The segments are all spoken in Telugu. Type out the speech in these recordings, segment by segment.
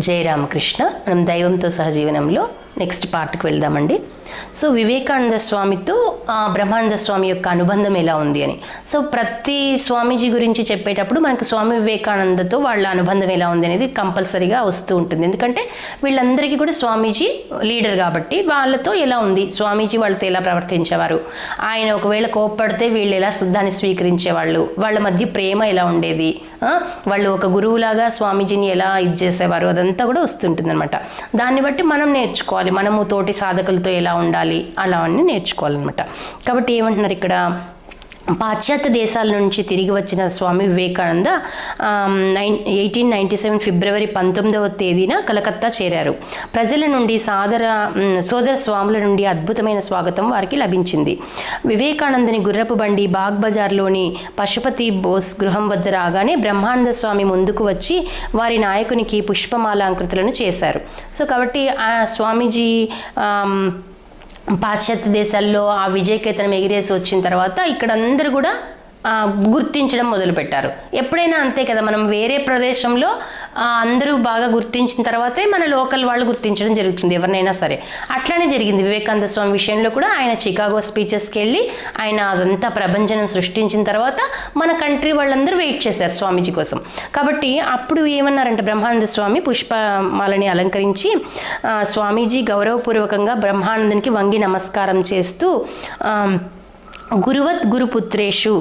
జై రామకృష్ణ. మనం దైవంతో సహజీవనంలో నెక్స్ట్ పార్ట్కి వెళ్దామండి. సో వివేకానంద స్వామితో బ్రహ్మానంద స్వామి యొక్క అనుబంధం ఎలా ఉంది అని. సో ప్రతి స్వామీజీ గురించి చెప్పేటప్పుడు మనకు స్వామి వివేకానందతో వాళ్ళ అనుబంధం ఎలా ఉంది అనేది కంపల్సరీగా వస్తూ ఉంటుంది. ఎందుకంటే వీళ్ళందరికీ కూడా స్వామీజీ లీడర్ కాబట్టి వాళ్ళతో ఎలా ఉంది, స్వామీజీ వాళ్ళతో ఎలా ప్రవర్తించేవారు, ఆయన ఒకవేళ కోప్పడితే వీళ్ళు ఎలా దాన్ని స్వీకరించేవాళ్ళు, వాళ్ళ మధ్య ప్రేమ ఎలా ఉండేది, వాళ్ళు ఒక గురువులాగా స్వామీజీని ఎలా చేసేవారు, అదంతా కూడా వస్తుంటుంది అనమాట. దాన్ని బట్టి మనం నేర్చుకోవాలి, మనము తోటి సాధకులతో ఎలా ఉండాలి, అలా అన్నీ నేర్చుకోవాలన్నమాట. కాబట్టి ఏమంటున్నారు ఇక్కడ, పాశ్చాత్య దేశాల నుంచి తిరిగి వచ్చిన స్వామి వివేకానంద 1897 ఫిబ్రవరి 19వ తేదీన కలకత్తా చేరారు. ప్రజల నుండి సోదర స్వాముల నుండి అద్భుతమైన స్వాగతం వారికి లభించింది. వివేకానందని గుర్రపు బండి బాగ్ బజార్లోని పశుపతి బోస్ గృహం వద్ద రాగానే బ్రహ్మానంద స్వామి ముందుకు వచ్చి వారి నాయకునికి పుష్పమాలాంకృతులను చేశారు. సో కాబట్టి ఆ స్వామీజీ పాశ్చాత్య దేశాల్లో ఆ విజయకేతనం ఎగిరేసి వచ్చిన తర్వాత ఇక్కడ అందరూ కూడా గుర్తించడం మొదలుపెట్టారు. ఎప్పుడైనా అంతే కదా, మనం వేరే ప్రదేశంలో అందరూ బాగా గుర్తించిన తర్వాతే మన లోకల్ వాళ్ళు గుర్తించడం జరుగుతుంది ఎవరినైనా సరే. అట్లానే జరిగింది వివేకానంద స్వామి విషయంలో కూడా. ఆయన చికాగో స్పీచెస్కి వెళ్ళి ఆయన అదంతా ప్రభంజనం సృష్టించిన తర్వాత మన కంట్రీ వాళ్ళందరూ వెయిట్ చేశారు స్వామీజీ కోసం. కాబట్టి అప్పుడు ఏమన్నారంటే బ్రహ్మానంద స్వామి పుష్పమాలని అలంకరించి స్వామీజీ గౌరవపూర్వకంగా బ్రహ్మానందునికి వంగి నమస్కారం చేస్తూ గురువత్ గురుపుత్రేషు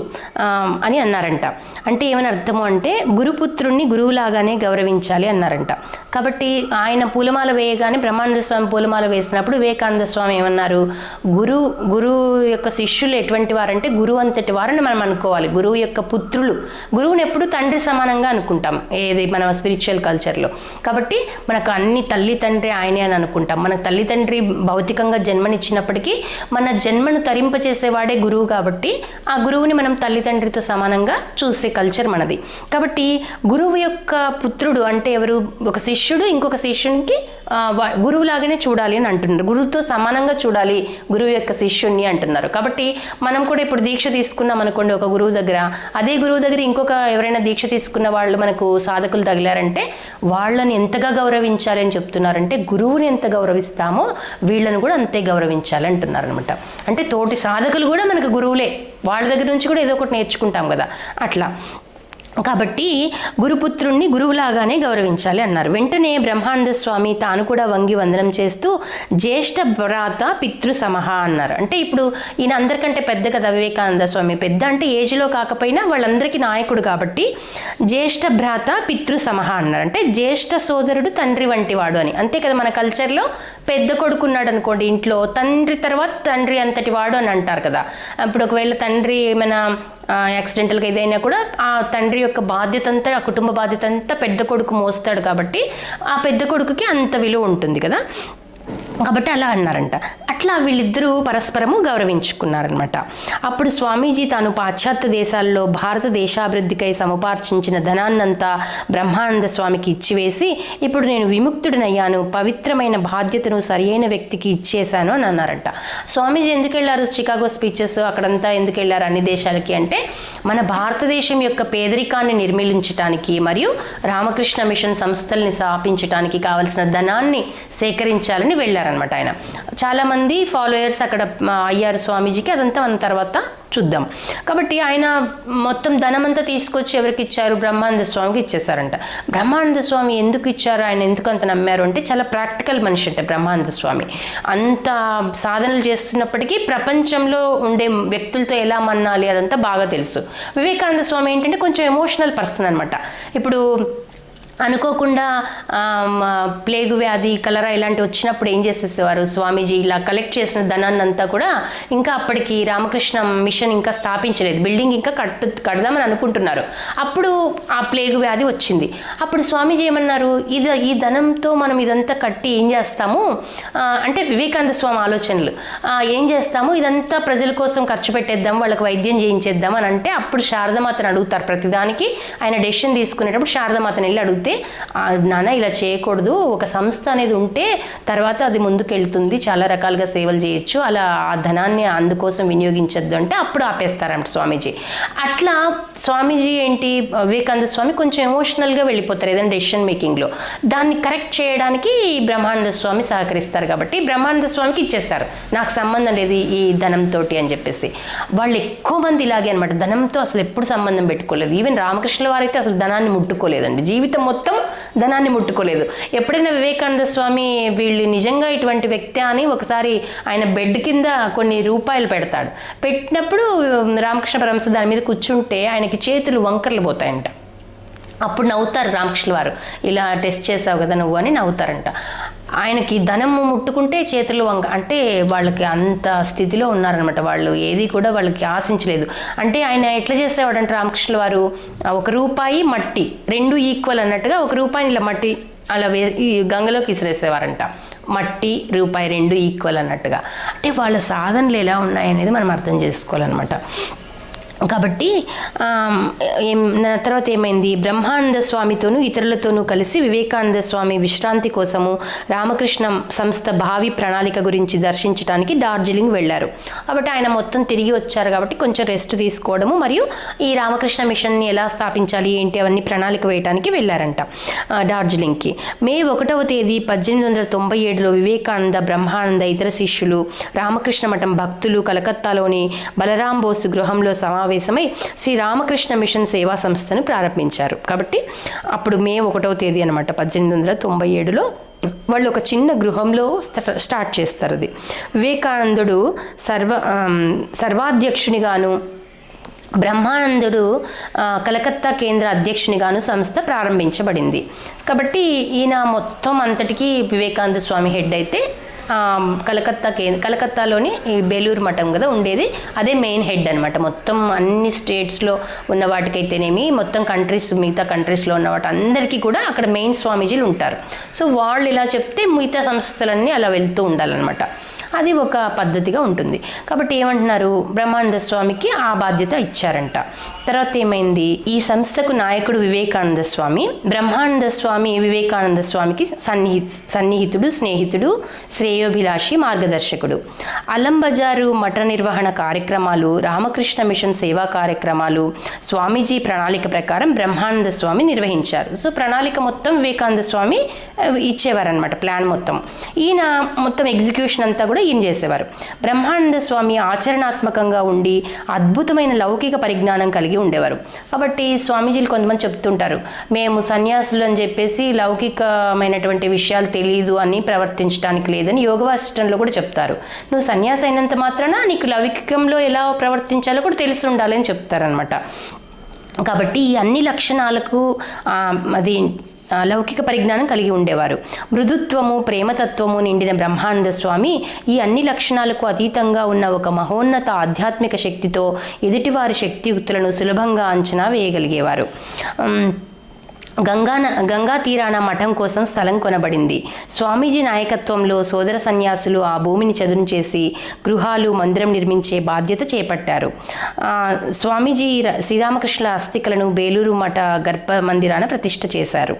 అని అన్నారంట. అంటే ఏమని అర్థము అంటే గురుపుత్రుణ్ణి గురువులాగానే గౌరవించాలి అన్నారంట. కాబట్టి ఆయన పూలమాల వేయగానే బ్రహ్మానంద స్వామి పూలమాల వేసినప్పుడు వివేకానంద స్వామి ఏమన్నారు, గురువు యొక్క శిష్యులు ఎటువంటి వారంటే గురువు అంతటి వారని మనం అనుకోవాలి. గురువు యొక్క పుత్రులు, గురువుని ఎప్పుడు తండ్రి సమానంగా అనుకుంటాం ఏది మన స్పిరిచువల్ కల్చర్లో. కాబట్టి మనకు అన్ని తల్లి తండ్రి ఆయనే అని అనుకుంటాం. మన తల్లి తండ్రి భౌతికంగా జన్మనిచ్చినప్పటికీ మన జన్మను తరింపచేసేవాడే గురువు కాబట్టి ఆ గురువుని మనం తల్లిదండ్రితో సమానంగా చూసే కల్చర్ మనది. కాబట్టి గురువు యొక్క పుత్రుడు అంటే ఎవరు, ఒక శిష్యుడు ఇంకొక శిష్యునికి గురువులాగానే చూడాలి అని అంటున్నారు. గురువుతో సమానంగా చూడాలి గురువు యొక్క శిష్యుణ్ణి అంటున్నారు. కాబట్టి మనం కూడా ఇప్పుడు దీక్ష తీసుకున్నాం అనుకోండి ఒక గురువు దగ్గర, అదే గురువు దగ్గర ఇంకొక ఎవరైనా దీక్ష తీసుకున్న వాళ్ళు మనకు సాధకులు తగిలారంటే వాళ్ళని ఎంతగా గౌరవించాలి అని చెప్తున్నారంటే గురువుని ఎంత గౌరవిస్తామో వీళ్ళని కూడా అంతే గౌరవించాలి అంటున్నారు అనమాట. అంటే తోటి సాధకులు కూడా మనకు గురువులే, వాళ్ళ దగ్గర నుంచి కూడా ఏదో ఒకటి నేర్చుకుంటాం కదా అట్లా. కాబట్టి గురుపుత్రుణ్ణి గురువులాగానే గౌరవించాలి అన్నారు. వెంటనే బ్రహ్మానంద స్వామి తాను కూడా వంగి వందనం చేస్తూ జ్యేష్ఠ భ్రాత పితృ సమహ అన్నారు. అంటే ఇప్పుడు ఈయన అందరికంటే పెద్ద కదా వివేకానంద స్వామి, పెద్ద అంటే ఏజ్లో కాకపోయినా వాళ్ళందరికీ నాయకుడు కాబట్టి జ్యేష్ఠ భ్రాత పితృ సమహ అన్నారు. అంటే జ్యేష్ఠ సోదరుడు తండ్రి వంటి వాడు అని. అంతే కదా మన కల్చర్లో పెద్ద కొడుకున్నాడు అనుకోండి ఇంట్లో, తండ్రి తర్వాత తండ్రి అంతటి వాడు అని అంటారు కదా. ఇప్పుడు ఒకవేళ తండ్రి ఏమైనా యాక్సిడెంటల్గా ఏదైనా కూడా ఆ తండ్రి యొక్క బాధ్యత అంతా, ఆ కుటుంబ బాధ్యత అంతా పెద్ద కొడుకు మోస్తాడు కాబట్టి ఆ పెద్ద కొడుకుకి అంత విలువ ఉంటుంది కదా. కాబట్టి అలా అన్నారంట. అట్లా వీళ్ళిద్దరూ పరస్పరము గౌరవించుకున్నారనమాట. అప్పుడు స్వామీజీ తాను పాశ్చాత్య దేశాల్లో భారత దేశాభివృద్ధికై సముపార్జించిన ధనాన్నంతా బ్రహ్మానంద స్వామికి ఇచ్చివేసి ఇప్పుడు నేను విముక్తుడినయ్యాను, పవిత్రమైన బాధ్యతను సరియైన వ్యక్తికి ఇచ్చేశాను అని అన్నారంట. స్వామీజీ ఎందుకు వెళ్ళారు చికాగో స్పీచెస్ అక్కడంతా ఎందుకు వెళ్ళారు అన్ని దేశాలకి అంటే మన భారతదేశం యొక్క పేదరికాన్ని నిర్మూలించడానికి మరియు రామకృష్ణ మిషన్ సంస్థల్ని స్థాపించడానికి కావలసిన ధనాన్ని సేకరించాలని వెళ్ళారనమాట. ఆయన చాలామంది ఫాలోయర్స్ అక్కడ అయ్యారు స్వామీజీకి, అదంతా మన తర్వాత చూద్దాం. కాబట్టి ఆయన మొత్తం ధనమంతా తీసుకొచ్చి ఎవరికి ఇచ్చారు, బ్రహ్మానంద స్వామికి ఇచ్చేసారంట. బ్రహ్మానంద స్వామి ఎందుకు ఇచ్చారు, ఆయన ఎందుకు అంత నమ్మారు అంటే చాలా ప్రాక్టికల్ మనిషి అంటే బ్రహ్మానంద స్వామి. అంత సాధనలు చేస్తున్నప్పటికీ ప్రపంచంలో ఉండే వ్యక్తులతో ఎలా మన్నాలి అదంతా బాగా తెలుసు. వివేకానంద స్వామి ఏంటంటే కొంచెం ఎమోషనల్ పర్సన్ అనమాట. ఇప్పుడు అనుకోకుండా ప్లేగు వ్యాధి, కలరా ఇలాంటివి వచ్చినప్పుడు ఏం చేసేసేవారు స్వామీజీ, ఇలా కలెక్ట్ చేసిన ధనాన్ని అంతా కూడా ఇంకా అప్పటికి రామకృష్ణ మిషన్ ఇంకా స్థాపించలేదు, బిల్డింగ్ ఇంకా కడదామని అనుకుంటున్నారు. అప్పుడు ఆ ప్లేగు వ్యాధి వచ్చింది. అప్పుడు స్వామీజీ ఏమన్నారు, ఈ ధనంతో మనం ఇదంతా కట్టి ఏం చేస్తాము అంటే వివేకానంద స్వామి ఆలోచనలు, ఏం చేస్తాము ఇదంతా ప్రజల కోసం ఖర్చు పెట్టేద్దాం, వాళ్ళకి వైద్యం చేయించేద్దాం అని అంటే అప్పుడు శారదమాతను అడుగుతారు. ప్రతిదానికి ఆయన డెసిషన్ తీసుకునేటప్పుడు శారదమాతను వెళ్ళి అడుగుతారు అడిగితే నాన్న ఇలా చేయకూడదు, ఒక సంస్థ అనేది ఉంటే తర్వాత అది ముందుకెళ్తుంది, చాలా రకాలుగా సేవలు చేయొచ్చు, అలా ఆ ధనాన్ని అందుకోసం వినియోగించద్దు అంటే అప్పుడు ఆపేస్తారంట స్వామీజీ. అట్లా స్వామీజీ ఏంటి, వివేకానంద స్వామి కొంచెం ఎమోషనల్గా వెళ్ళిపోతారు ఏదైనా డెసిషన్ మేకింగ్లో. దాన్ని కరెక్ట్ చేయడానికి బ్రహ్మానంద స్వామి సహకరిస్తారు కాబట్టి బ్రహ్మానంద స్వామికి ఇచ్చేస్తారు, నాకు సంబంధం లేదు ఈ ధనంతో అని చెప్పేసి. వాళ్ళు ఎక్కువ మంది ఇలాగే అనమాట, ధనంతో అసలు ఎప్పుడు సంబంధం పెట్టుకోలేదు. ఈవెన్ రామకృష్ణుల వారైతే అసలు ధనాన్ని ముట్టుకోలేదండి, జీవితం మొత్తం ధనాన్ని ముట్టుకోలేదు. ఎప్పుడైనా వివేకానంద స్వామి వీళ్ళు నిజంగా ఇటువంటి వ్యక్తి అని ఒకసారి ఆయన బెడ్ కింద కొన్ని రూపాయలు పెడతాడు. పెట్టినప్పుడు రామకృష్ణ పరమహంస దాని మీద కూర్చుంటే ఆయనకి చేతులు వంకర్లు పోతాయంట. అప్పుడు నవ్వుతారు రామకృష్ణ వారు, ఇలా టెస్ట్ చేసావు కదా నువ్వు అని నవ్వుతారంట. ఆయనకి ధనము ముట్టుకుంటే చేతులు వంక, అంటే వాళ్ళకి అంత స్థితిలో ఉన్నారనమాట. వాళ్ళు ఏది కూడా వాళ్ళకి ఆశించలేదు. అంటే ఆయన ఎట్లా చేసేవాడంటే రామకృష్ణ వారు, ₹1 మట్టి 2 ఈక్వల్ అన్నట్టుగా ₹1 ఇలా మట్టి అలా ఈ గంగలోకి విసిరేసేవారంట. మట్టి ₹2 2 ఈక్వల్ అన్నట్టుగా. అంటే వాళ్ళ సాధనలు ఎలా ఉన్నాయనేది మనం అర్థం చేసుకోవాలన్నమాట. కాబట్టి తర్వాత ఏమైంది, బ్రహ్మానంద స్వామితోనూ ఇతరులతోనూ కలిసి వివేకానంద స్వామి విశ్రాంతి కోసము రామకృష్ణ సంస్థ భావి ప్రణాళిక గురించి దర్శించడానికి డార్జిలింగ్ వెళ్ళారు. కాబట్టి ఆయన మొత్తం తిరిగి వచ్చారు కాబట్టి కొంచెం రెస్ట్ తీసుకోవడము మరియు ఈ రామకృష్ణ మిషన్ని ఎలా స్థాపించాలి ఏంటి అవన్నీ ప్రణాళిక వేయడానికి వెళ్ళారంట డార్జిలింగ్కి. మే 1వ తేదీ 1897లో వివేకానంద, బ్రహ్మానంద, ఇతర శిష్యులు, రామకృష్ణ మఠం భక్తులు కలకత్తాలోని బలరాం బోసు గృహంలో సమావేశమై శ్రీ రామకృష్ణ మిషన్ సేవా సంస్థను ప్రారంభించారు. కాబట్టి అప్పుడు మే 1వ తేదీ అనమాట 1897లో వాళ్ళు ఒక చిన్న గృహంలో స్టార్ట్ చేస్తారు. అది వివేకానందుడు సర్వాధ్యక్షునిగాను, బ్రహ్మానందుడు కలకత్తా కేంద్ర అధ్యక్షునిగాను సంస్థ ప్రారంభించబడింది. కాబట్టి ఈయన మొత్తం అంతటికీ వివేకానంద స్వామి హెడ్ అయితే కలకత్తాలోని ఈ బేలూరు మఠం కదా ఉండేది, అదే మెయిన్ హెడ్ అనమాట. మొత్తం అన్ని స్టేట్స్లో ఉన్న వాటికైతేనేమి, మొత్తం మిగతా కంట్రీస్లో ఉన్న వాటి అందరికీ కూడా అక్కడ మెయిన్ స్వామీజీలు ఉంటారు. సో వాళ్ళు ఇలా చెప్తే మిగతా సంస్థలన్నీ అలా వెళ్తూ ఉండాలన్నమాట. అది ఒక పద్ధతిగా ఉంటుంది. కాబట్టి ఏమంటున్నారు, బ్రహ్మానంద స్వామికి ఆ బాధ్యత ఇచ్చారంట. తర్వాత ఏమైంది, ఈ సంస్థకు నాయకుడు వివేకానంద స్వామి. బ్రహ్మానంద స్వామి వివేకానంద స్వామికి సన్నిహితుడు, స్నేహితుడు, శ్రేయోభిలాషి, మార్గదర్శకుడు. అల్లం బజారు మఠ నిర్వహణ కార్యక్రమాలు, రామకృష్ణ మిషన్ సేవా కార్యక్రమాలు స్వామీజీ ప్రణాళిక ప్రకారం బ్రహ్మానంద స్వామి నిర్వహించారు. సో ప్రణాళిక మొత్తం వివేకానంద స్వామి ఇచ్చేవారనమాట, ప్లాన్ మొత్తం. ఈయన మొత్తం ఎగ్జిక్యూషన్ అంతా కూడా ఈయన చేసేవారు. బ్రహ్మానంద స్వామి ఆచరణాత్మకంగా ఉండి అద్భుతమైన లౌకిక పరిజ్ఞానం కలిగి ఉండేవారు. కాబట్టి స్వామీజీలు కొంతమంది చెప్తుంటారు, మేము సన్యాసులు అని చెప్పేసి లౌకికమైనటువంటి విషయాలు తెలియదు అని ప్రవర్తించడానికి లేదని యోగ వాసిష్టంలో కూడా చెప్తారు. నువ్వు సన్యాసి అయినంత మాత్రాన నీకు లౌకికంలో ఎలా ప్రవర్తించాలో కూడా తెలిసి ఉండాలని చెప్తారనమాట. కాబట్టి ఈ అన్ని లక్షణాలకు అది లౌకిక పరిజ్ఞానం కలిగి ఉండేవారు. మృదుత్వము, ప్రేమతత్వము నిండిన బ్రహ్మానంద స్వామి ఈ అన్ని లక్షణాలకు అతీతంగా ఉన్న ఒక మహోన్నత ఆధ్యాత్మిక శక్తితో ఎదుటివారి శక్తియుక్తులను సులభంగా అంచనా వేయగలిగేవారు. గంగా తీరాన మఠం కోసం స్థలం కొనబడింది. స్వామీజీ నాయకత్వంలో సోదర సన్యాసులు ఆ భూమిని చదును చేసి గృహాలు, మందిరం నిర్మించే బాధ్యత చేపట్టారు. స్వామీజీ శ్రీరామకృష్ణ అస్థికలను బేలూరు మఠ గర్భ మందిరాన ప్రతిష్ఠ చేశారు.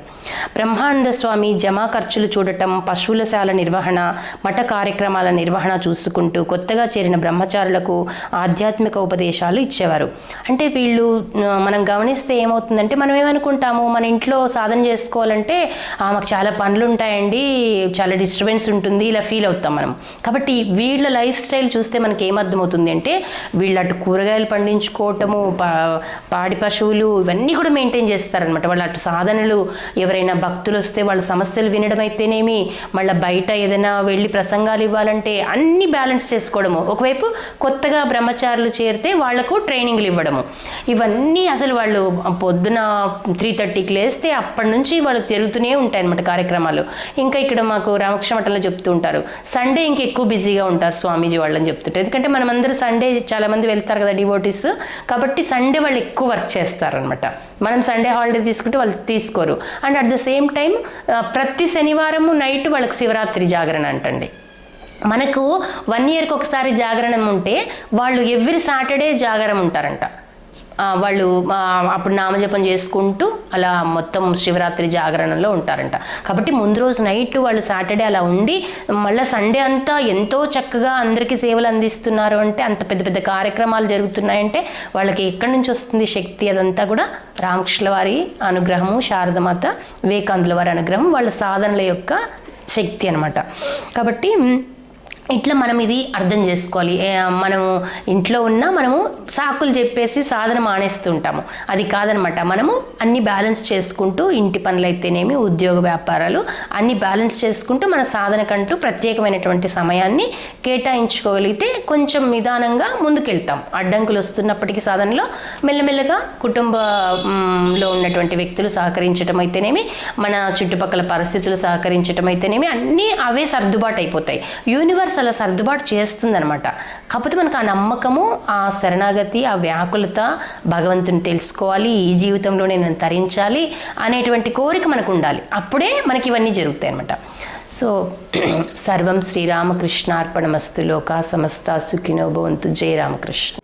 బ్రహ్మానంద స్వామి జమా ఖర్చులు చూడటం, పశువులశాల నిర్వహణ, మఠ కార్యక్రమాల నిర్వహణ చూసుకుంటూ కొత్తగా చేరిన బ్రహ్మచారులకు ఆధ్యాత్మిక ఉపదేశాలు ఇచ్చేవారు. అంటే వీళ్ళు మనం గమనిస్తే ఏమవుతుందంటే, మనం ఏమనుకుంటాము, మన ఇంట్లో సాధన చేసుకోవాలంటే మాకు చాలా పనులు ఉంటాయండి, చాలా డిస్టర్బెన్స్ ఉంటుంది, ఇలా ఫీల్ అవుతాం మనం. కాబట్టి వీళ్ళ లైఫ్ స్టైల్ చూస్తే మనకి ఏమర్థమవుతుంది అంటే, వీళ్ళు అటు కూరగాయలు పండించుకోవటము, పాడి పశువులు ఇవన్నీ కూడా మెయింటైన్ చేస్తారనమాట. వాళ్ళు అటు సాధనలు, ఎవరైనా భక్తులు వస్తే వాళ్ళ సమస్యలు వినడం అయితేనేమి, మళ్ళీ బయట ఏదైనా వెళ్ళి ప్రసంగాలు ఇవ్వాలంటే అన్నీ బ్యాలెన్స్ చేసుకోవడము, ఒకవైపు కొత్తగా బ్రహ్మచారులు చేరితే వాళ్లకు ట్రైనింగ్లు ఇవ్వడము, ఇవన్నీ అసలు వాళ్ళు పొద్దున 3:30కి లేస్తే అప్పటి నుంచి వాళ్ళకి జరుగుతూనే ఉంటాయి అన్నమాట కార్యక్రమాలు. ఇంకా ఇక్కడ మాకు రామకృష్ణ మఠంలో చెప్తూ ఉంటారు, సండే ఇంకా ఎక్కువ బిజీగా ఉంటారు స్వామీజీ వాళ్ళని చెప్తుంటారు. ఎందుకంటే మనమందరూ సండే చాలామంది వెళ్తారు కదా డివోటీస్, కాబట్టి సండే వాళ్ళు ఎక్కువ వర్క్ చేస్తారనమాట. మనం సండే హాలిడే తీసుకుంటే వాళ్ళు తీసుకోరు. And at the same time ప్రతి శనివారము నైట్ వాళ్ళకి శివరాత్రి జాగరణ అంటండి. మనకు 1 ఇయర్కి ఒకసారి జాగరణం ఉంటే వాళ్ళు ఎవ్రీ సాటర్డే జాగరం ఉంటారంట. వాళ్ళు అప్పుడు నామజపం చేసుకుంటూ అలా మొత్తం శివరాత్రి జాగరణలో ఉంటారంట. కాబట్టి ముందు రోజు నైట్ వాళ్ళు సాటర్డే అలా ఉండి మళ్ళీ సండే అంతా ఎంతో చక్కగా అందరికీ సేవలు అందిస్తున్నారు అంటే, అంత పెద్ద పెద్ద కార్యక్రమాలు జరుగుతున్నాయంటే వాళ్ళకి ఎక్కడి నుంచి వస్తుంది శక్తి? అదంతా కూడా రామకృష్ణుల వారి అనుగ్రహము, శారదమాత, వివేకానందుల వారి అనుగ్రహం, వాళ్ళ సాధనల యొక్క శక్తి అన్నమాట. కాబట్టి ఇట్లా మనం ఇది అర్థం చేసుకోవాలి. మనము ఇంట్లో ఉన్నా మనము సాకులు చెప్పేసి సాధన మానేస్తుంటాము, అది కాదనమాట. మనము అన్ని బ్యాలెన్స్ చేసుకుంటూ, ఇంటి పనులు అయితేనేమి, ఉద్యోగ వ్యాపారాలు అన్ని బ్యాలెన్స్ చేసుకుంటూ మన సాధనకంటూ ప్రత్యేకమైనటువంటి సమయాన్ని కేటాయించుకోగలిగితే కొంచెం నిదానంగా ముందుకెళ్తాం. అడ్డంకులు వస్తున్నప్పటికీ సాధనలో మెల్లమెల్లగా కుటుంబంలో ఉన్నటువంటి వ్యక్తులు సహకరించడం అయితేనేమి, మన చుట్టుపక్కల పరిస్థితులు సహకరించడం అయితేనేమి, అన్నీ అవే సర్దుబాటు అయిపోతాయి. యూనివర్స్ అలా సర్దుబాటు చేస్తుందనమాట. కాకపోతే మనకు ఆ నమ్మకము, ఆ శరణాగతి, ఆ వ్యాకులత, భగవంతుని తెలుసుకోవాలి, ఈ జీవితంలో నేను తరించాలి అనేటువంటి కోరిక మనకు ఉండాలి. అప్పుడే మనకి ఇవన్నీ జరుగుతాయి అనమాట. సో సర్వం శ్రీరామకృష్ణార్పణమస్తు. లోకా సమస్త సుఖినో భవంతు. జై రామకృష్ణ.